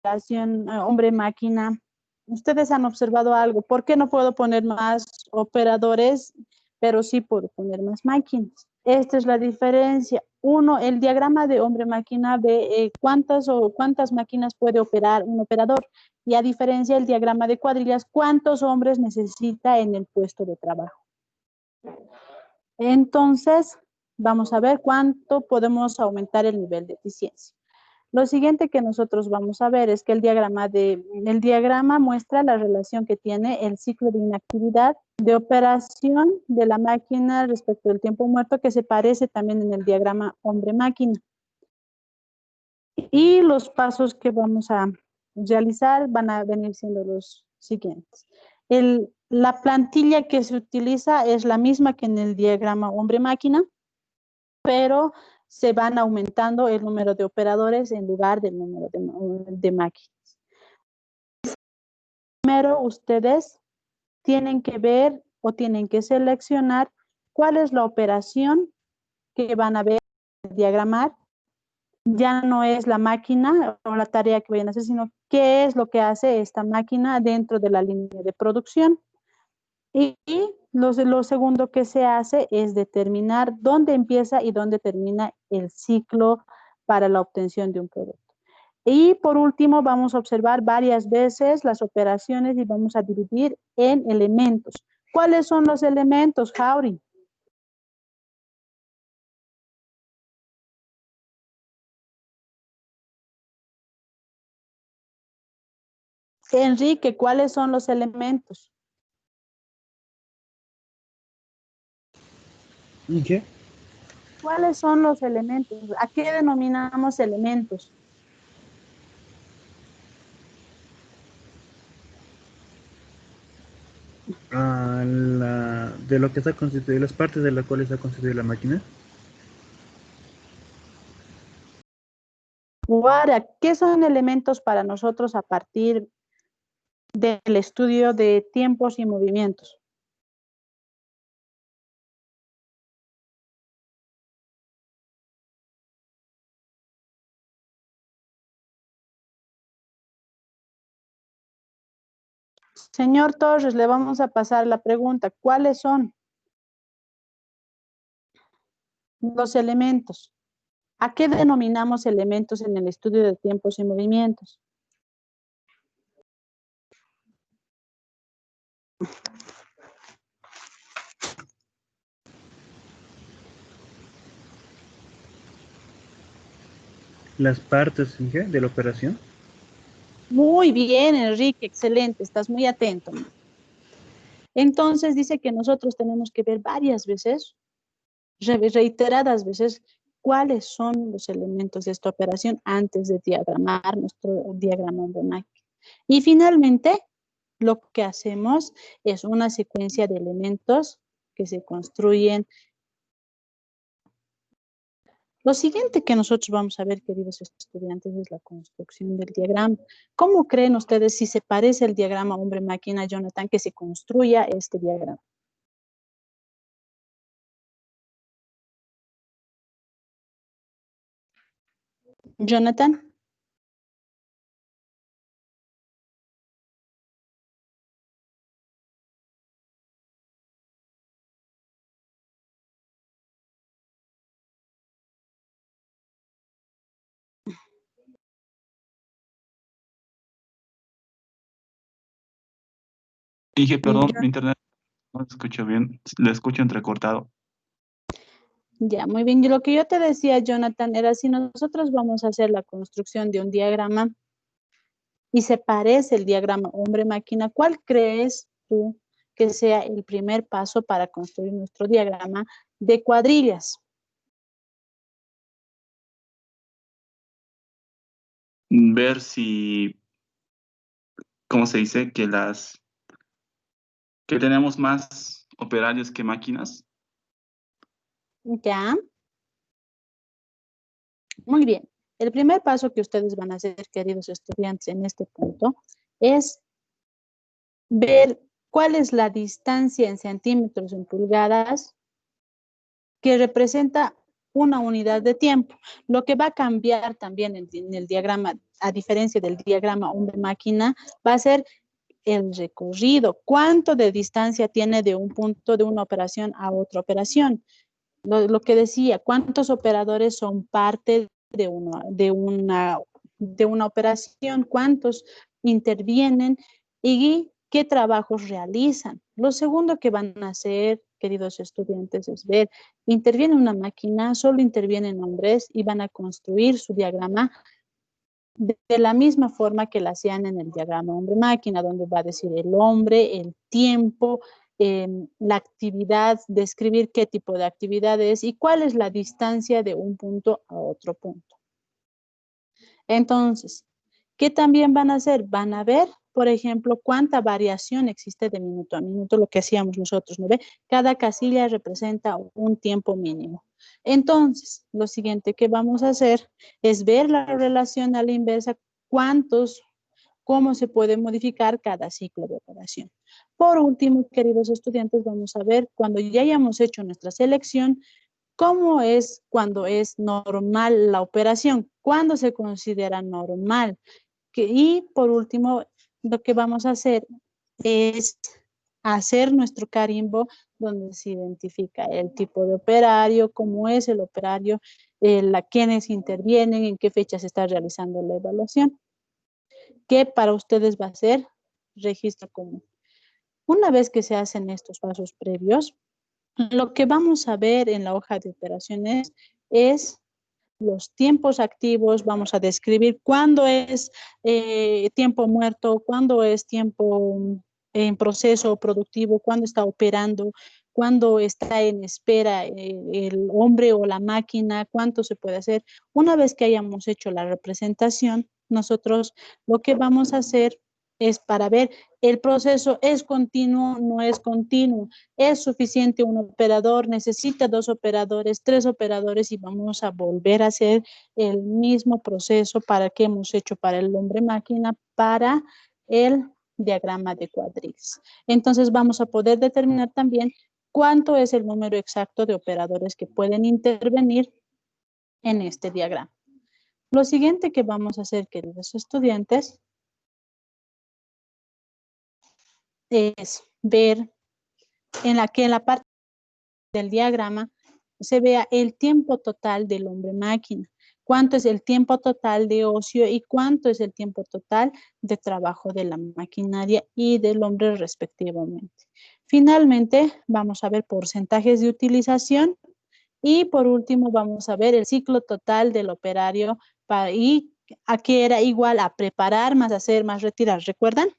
relación hombre-máquina, ustedes han observado algo. ¿Por qué no puedo poner más operadores, pero sí puedo poner más máquinas? Esta es la diferencia. Uno, el diagrama de hombre-máquina ve cuántas máquinas puede operar un operador. Y a diferencia del diagrama de cuadrillas, cuántos hombres necesita en el puesto de trabajo. Entonces, vamos a ver cuánto podemos aumentar el nivel de eficiencia. Lo siguiente que nosotros vamos a ver es que el diagrama muestra la relación que tiene el ciclo de inactividad de operación de la máquina respecto del tiempo muerto, que se parece también en el diagrama hombre-máquina. Y los pasos que vamos a realizar van a venir siendo los siguientes. La plantilla que se utiliza es la misma que en el diagrama hombre-máquina, pero se van aumentando el número de operadores en lugar del número de máquinas. Primero, ustedes tienen que ver o tienen que seleccionar cuál es la operación que van a ver, diagramar. Ya no es la máquina o la tarea que vayan a hacer, sino qué es lo que hace esta máquina dentro de la línea de producción. Y lo segundo que se hace es determinar dónde empieza y dónde termina el ciclo para la obtención de un producto. Y por último, vamos a observar varias veces las operaciones y vamos a dividir en elementos. ¿Cuáles son los elementos, Jauri? Enrique, ¿cuáles son los elementos? ¿Y qué? ¿Cuáles son los elementos? ¿A qué denominamos elementos? De lo que está constituido, las partes de las cuales está constituida la máquina. Ahora, ¿qué son elementos para nosotros a partir del estudio de tiempos y movimientos? Señor Torres, le vamos a pasar la pregunta. ¿Cuáles son los elementos? ¿A qué denominamos elementos en el estudio de tiempos y movimientos? Las partes, ¿sí?, de la operación. Muy bien, Enrique, excelente, estás muy atento. Entonces dice que nosotros tenemos que ver varias veces, reiteradas veces, cuáles son los elementos de esta operación antes de diagramar nuestro diagrama de máquina. Y finalmente, lo que hacemos es una secuencia de elementos que se construyen. Lo siguiente que nosotros vamos a ver, queridos estudiantes, es la construcción del diagrama. ¿Cómo creen ustedes si se parece el diagrama hombre-máquina, Jonathan, que se construya este diagrama? Jonathan. Dije, perdón, mi internet no se escucha bien, le escucho entrecortado. Ya, muy bien. Y lo que yo te decía, Jonathan, era si nosotros vamos a hacer la construcción de un diagrama y se parece el diagrama hombre-máquina, ¿cuál crees tú que sea el primer paso para construir nuestro diagrama de cuadrillas? Ver si, ¿cómo se dice? Que tenemos más operarios que máquinas. Ya, muy bien. El primer paso que ustedes van a hacer, queridos estudiantes, en este punto, es ver cuál es la distancia en centímetros, en pulgadas, que representa una unidad de tiempo. Lo que va a cambiar también en el diagrama, a diferencia del diagrama hombre-máquina, va a ser el recorrido. ¿Cuánto de distancia tiene de un punto de una operación a otra operación? Lo que decía, ¿cuántos operadores son parte de una operación? ¿Cuántos intervienen? ¿Y qué trabajos realizan? Lo segundo que van a hacer, queridos estudiantes, es ver, interviene una máquina, solo intervienen hombres y van a construir su diagrama de la misma forma que la hacían en el diagrama hombre-máquina, donde va a decir el hombre, el tiempo, la actividad, describir qué tipo de actividad es y cuál es la distancia de un punto a otro punto. Entonces, ¿qué también van a hacer? Van a ver, por ejemplo, cuánta variación existe de minuto a minuto, lo que hacíamos nosotros, ¿no ve? Cada casilla representa un tiempo mínimo. Entonces, lo siguiente que vamos a hacer es ver la relación a la inversa, cómo se puede modificar cada ciclo de operación. Por último, queridos estudiantes, vamos a ver cuando ya hayamos hecho nuestra selección, ¿cómo es cuando es normal la operación? ¿Cuándo se considera normal? Y por último, lo que vamos a hacer es hacer nuestro carimbo donde se identifica el tipo de operario, cómo es el operario, quiénes intervienen, en qué fecha se está realizando la evaluación, que para ustedes va a ser registro común. Una vez que se hacen estos pasos previos, lo que vamos a ver en la hoja de operaciones es los tiempos activos, vamos a describir cuándo es tiempo muerto, cuándo es tiempo en proceso productivo, cuándo está operando, cuándo está en espera el hombre o la máquina, cuánto se puede hacer. Una vez que hayamos hecho la representación, nosotros lo que vamos a hacer es para ver el proceso es continuo, no es continuo, es suficiente un operador, necesita 2 operadores, 3 operadores y vamos a volver a hacer el mismo proceso para que hemos hecho para el hombre máquina, para el diagrama de cuadriles. Entonces vamos a poder determinar también cuánto es el número exacto de operadores que pueden intervenir en este diagrama. Lo siguiente que vamos a hacer, queridos estudiantes, es ver en la parte del diagrama se vea el tiempo total del hombre máquina, cuánto es el tiempo total de ocio y cuánto es el tiempo total de trabajo de la maquinaria y del hombre respectivamente. Finalmente, vamos a ver porcentajes de utilización y por último vamos a ver el ciclo total del operario y aquí era igual a preparar más hacer más retirar, ¿recuerdan?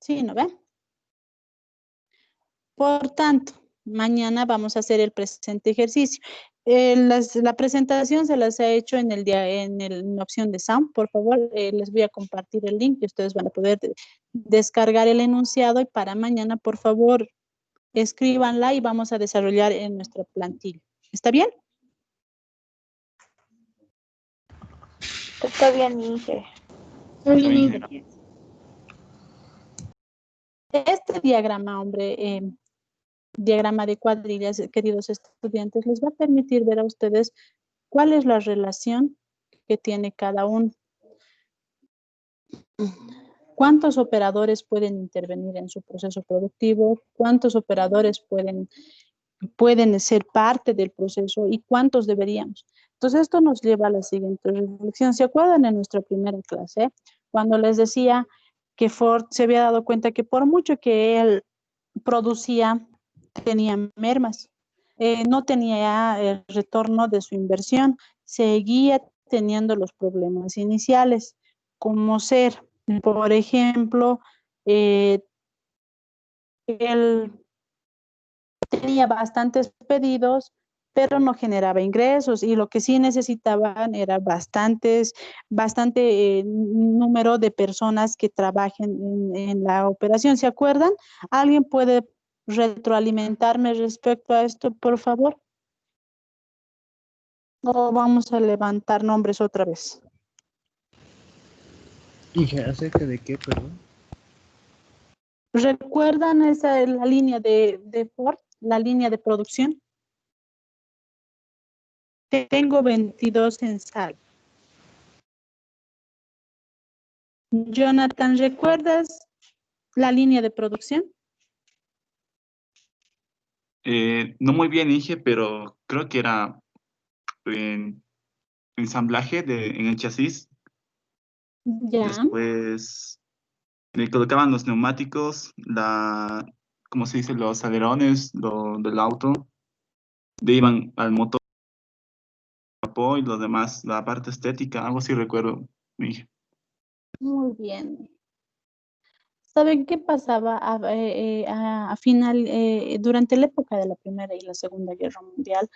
Sí, ¿no ven? Por tanto, mañana vamos a hacer el presente ejercicio. La presentación se las ha hecho en la opción de Sound. Por favor, les voy a compartir el link y ustedes van a poder descargar el enunciado y para mañana, por favor, escríbanla y vamos a desarrollar en nuestra plantilla. ¿Está bien? Está bien, Inge. Está bien, ingeniero. Este diagrama, hombre, diagrama de cuadrillas, queridos estudiantes, les va a permitir ver a ustedes cuál es la relación que tiene cada uno. ¿Cuántos operadores pueden intervenir en su proceso productivo? ¿Cuántos operadores pueden ser parte del proceso y cuántos deberíamos? Entonces, esto nos lleva a la siguiente reflexión. ¿Se acuerdan en nuestra primera clase cuando les decía que Ford se había dado cuenta que por mucho que él producía, tenía mermas? No tenía el retorno de su inversión, seguía teniendo los problemas iniciales, como ser, por ejemplo, él tenía bastantes pedidos, pero no generaba ingresos y lo que sí necesitaban era bastante número de personas que trabajen en la operación. ¿Se acuerdan? ¿Alguien puede retroalimentarme respecto a esto, por favor? ¿O vamos a levantar nombres otra vez? ¿Y acerca de qué, perdón? ¿Recuerdan la línea de Ford, la línea de producción? Tengo 22 en sal. Jonathan, ¿recuerdas la línea de producción? No muy bien, Inge, pero creo que era en ensamblaje en el chasis. Ya, Después le colocaban los neumáticos, ¿cómo se dice? Los alerones del auto. De iban al motor y lo demás, la parte estética, algo así recuerdo, Inge. muy bien. ¿Saben qué pasaba durante la época de la Primera y la Segunda Guerra Mundial?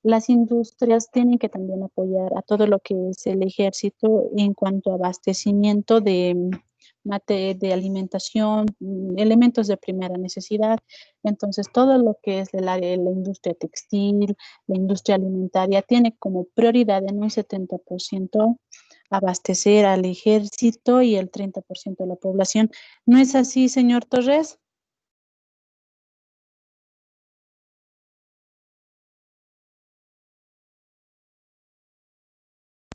Las industrias tienen que también apoyar a todo lo que es el ejército en cuanto a abastecimiento de alimentación, elementos de primera necesidad. Entonces, todo lo que es la industria textil, la industria alimentaria, tiene como prioridad en un 70% abastecer al ejército y el 30% de la población. ¿No es así, señor Torres?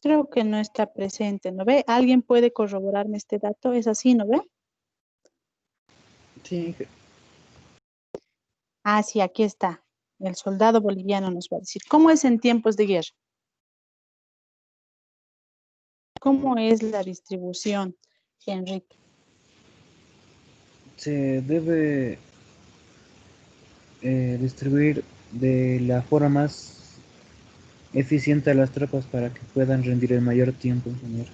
Creo que no está presente, ¿no ve? ¿Alguien puede corroborarme este dato? ¿Es así, no ve? Sí, Ah, sí, aquí está. El soldado boliviano nos va a decir. ¿Cómo es en tiempos de guerra? ¿Cómo es la distribución, Enrique? se debe distribuir de la forma más eficiente a las tropas para que puedan rendir el mayor tiempo, ingeniero.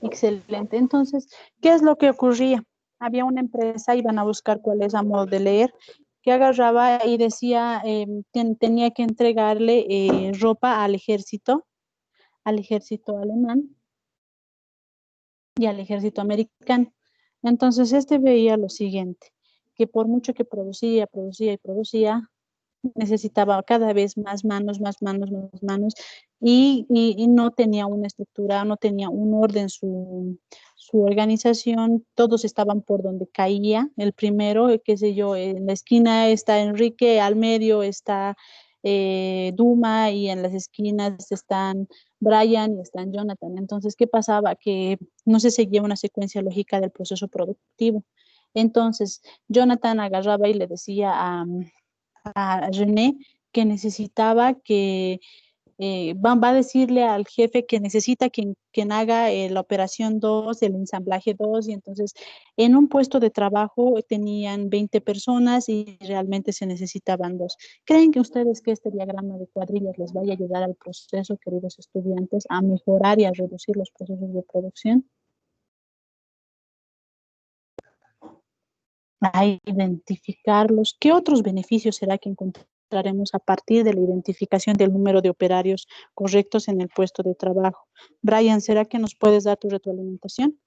Excelente. Entonces, ¿qué es lo que ocurría? Había una empresa, iban a buscar cuál es a modo de leer, que agarraba y decía, tenía que entregarle ropa al ejército alemán y al ejército americano. Entonces, este veía lo siguiente, que por mucho que producía, necesitaba cada vez más manos y no tenía una estructura, no tenía un orden su organización, todos estaban por donde caía. El primero, qué sé yo, en la esquina está Enrique, al medio está Duma y en las esquinas están Brian y están Jonathan. Entonces, ¿qué pasaba? Que no se seguía una secuencia lógica del proceso productivo. Entonces, Jonathan agarraba y le decía a René que necesitaba va a decirle al jefe que necesita quien haga la operación 2 el ensamblaje 2 y entonces en un puesto de trabajo tenían 20 personas y realmente se necesitaban dos. ¿Creen que ustedes que este diagrama de cuadrillas les vaya a ayudar al proceso, queridos estudiantes, a mejorar y a reducir los procesos de producción? A identificarlos. ¿Qué otros beneficios será que encontraremos a partir de la identificación del número de operarios correctos en el puesto de trabajo? Brian, ¿será que nos puedes dar tu retroalimentación?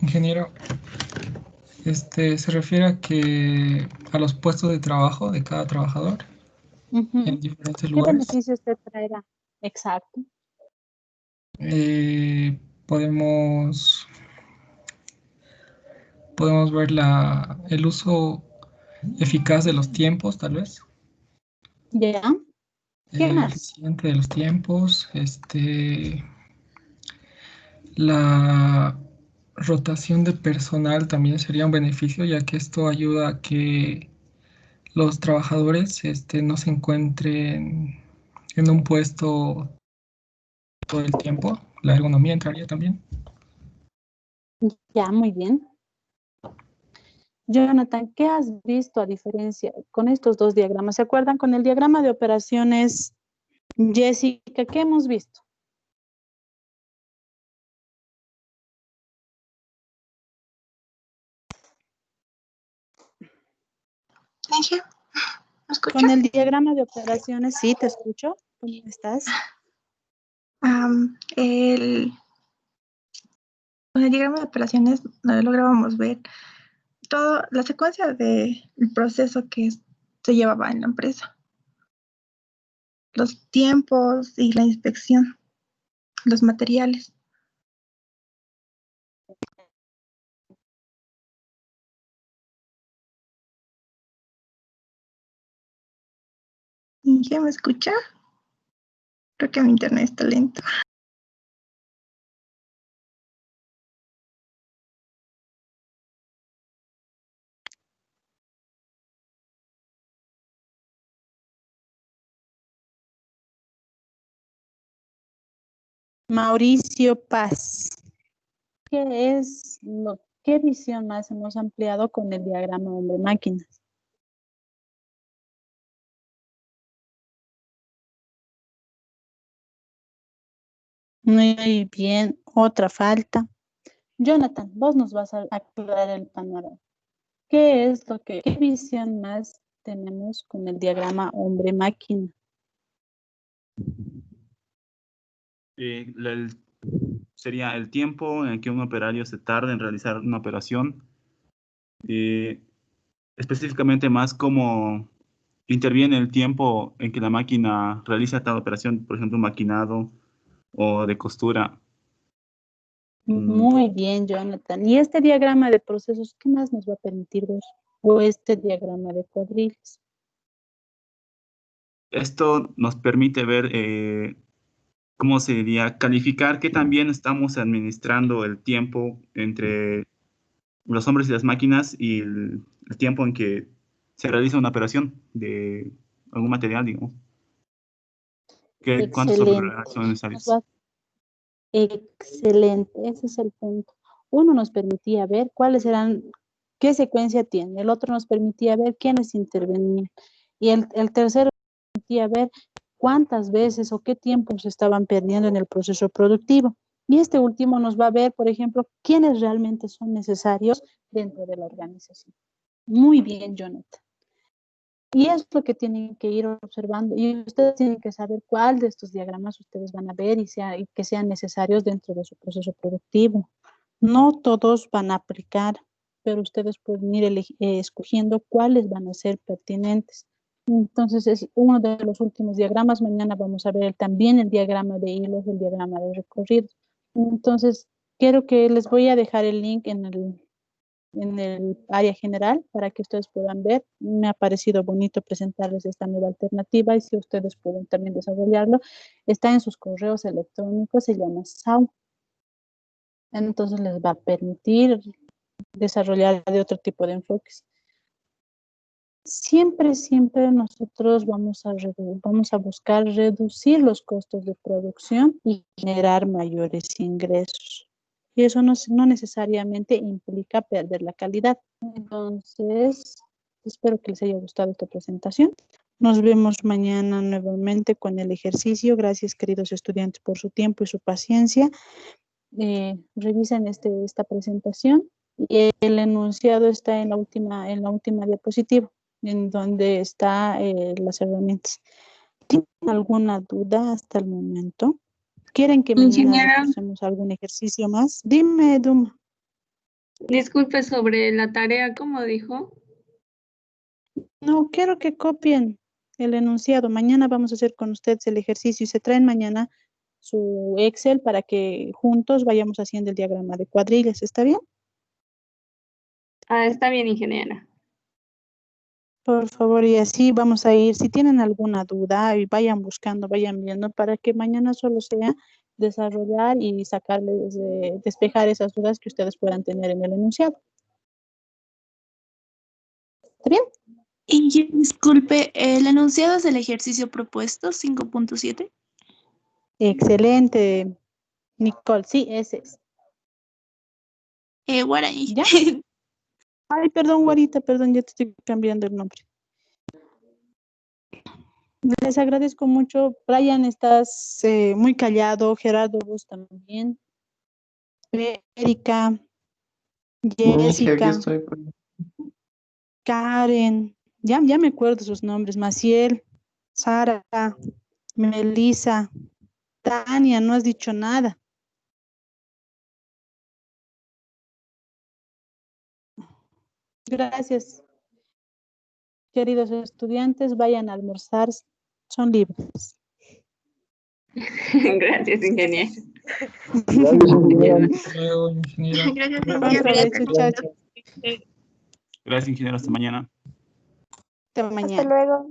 Ingeniero, se refiere a los puestos de trabajo de cada trabajador en Ujú. diferentes ¿Qué lugares. beneficios te traerá? Exacto. Eh, podemos, podemos ver el uso eficaz de los tiempos, tal vez, ¿Ya? ¿Qué más? eficiente de los tiempos, la rotación de personal también sería un beneficio, ya que esto ayuda a que los trabajadores, no se encuentren en un puesto todo el tiempo. La ergonomía entraría también. Ya, muy bien. Jonathan, ¿qué has visto a diferencia con estos dos diagramas? ¿Se acuerdan con el diagrama de operaciones, Jessica? ¿Qué hemos visto? Inge, ¿me Con escuchas? el diagrama de operaciones, sí, te escucho. ¿Cómo estás? Am, el, con el diagrama de operaciones no lográbamos ver toda la secuencia del proceso que se llevaba en la empresa. los tiempos y la inspección, los materiales. ¿Ya me escucha? Creo que mi internet está lento. Mauricio Paz. ¿Qué visión más hemos ampliado con el diagrama hombre-máquina? Muy bien, otra falta. Jonathan, vos nos vas a aclarar el panorama. ¿Qué visión más tenemos con el diagrama hombre-máquina? Sería el tiempo en el que un operario se tarda en realizar una operación. Específicamente más cómo interviene el tiempo en que la máquina realiza tal operación, por ejemplo, un maquinado o de costura. Muy bien, Jonathan. ¿Y este diagrama de procesos, qué más nos va a permitir ver? ¿O este diagrama de cuadriles? Esto nos permite ver, ¿cómo se diría? Calificar qué también estamos administrando el tiempo entre los hombres y las máquinas y el tiempo en que se realiza una operación de algún material, digamos. ¿Cuántos Excelente. operadores son necesarios? Excelente, ese es el punto. Uno nos permitía ver qué secuencia tiene, el otro nos permitía ver quiénes intervenían y el tercero nos permitía ver cuántas veces o qué tiempo se estaban perdiendo en el proceso productivo. Y este último nos va a ver, por ejemplo, quiénes realmente son necesarios dentro de la organización. Muy bien, Jonathan. Y es lo que tienen que ir observando. Y ustedes tienen que saber cuál de estos diagramas ustedes van a ver y que sean necesarios dentro de su proceso productivo. No todos van a aplicar, pero ustedes pueden ir escogiendo cuáles van a ser pertinentes. Entonces es uno de los últimos diagramas. Mañana vamos a ver también el diagrama de hilos, el diagrama de recorrido. Entonces, quiero que les voy a dejar el link en el área general para que ustedes puedan ver. Me ha parecido bonito presentarles esta nueva alternativa y si ustedes pueden también desarrollarlo, está en sus correos electrónicos, se llama SAU. Entonces les va a permitir desarrollar de otro tipo de enfoques. Siempre nosotros vamos a buscar reducir los costos de producción y generar mayores ingresos. Y eso no necesariamente implica perder la calidad. Entonces, espero que les haya gustado esta presentación. Nos vemos mañana nuevamente con el ejercicio. Gracias, queridos estudiantes, por su tiempo y su paciencia. Revisen esta presentación y el enunciado está en la última diapositiva, en donde están las herramientas. ¿Tienen alguna duda hasta el momento? ¿Quieren que mañana Ingeniera, hacemos algún ejercicio más? Dime, Duma. disculpe sobre la tarea, ¿cómo dijo? No, quiero que copien el enunciado. Mañana vamos a hacer con ustedes el ejercicio y se traen mañana su Excel para que juntos vayamos haciendo el diagrama de cuadrillas. ¿Está bien? Ah, está bien, ingeniera. Por favor, y así vamos a ir. Si tienen alguna duda, y vayan buscando, vayan viendo, para que mañana solo sea desarrollar y despejar esas dudas que ustedes puedan tener en el enunciado. ¿Está bien? Y disculpe, ¿el enunciado es el ejercicio propuesto 5.7? Excelente, Nicole. Sí, ese es. Guaraní. ¿Ya? Ay, perdón, Guarita, perdón, ya te estoy cambiando el nombre. Les agradezco mucho. Brian, estás muy callado. Gerardo, vos también. Erika, Aquí Jessica, estoy. Karen, ya me acuerdo sus nombres. Maciel, Sara, Melissa, Tania, no has dicho nada. Gracias. Queridos estudiantes, vayan a almorzar. Son libres. Gracias, ingeniero. Hasta luego, ingeniero. Gracias, Buen ingeniero. provecho, chao. Gracias, ingeniero. Hasta mañana. Hasta Hasta mañana. luego.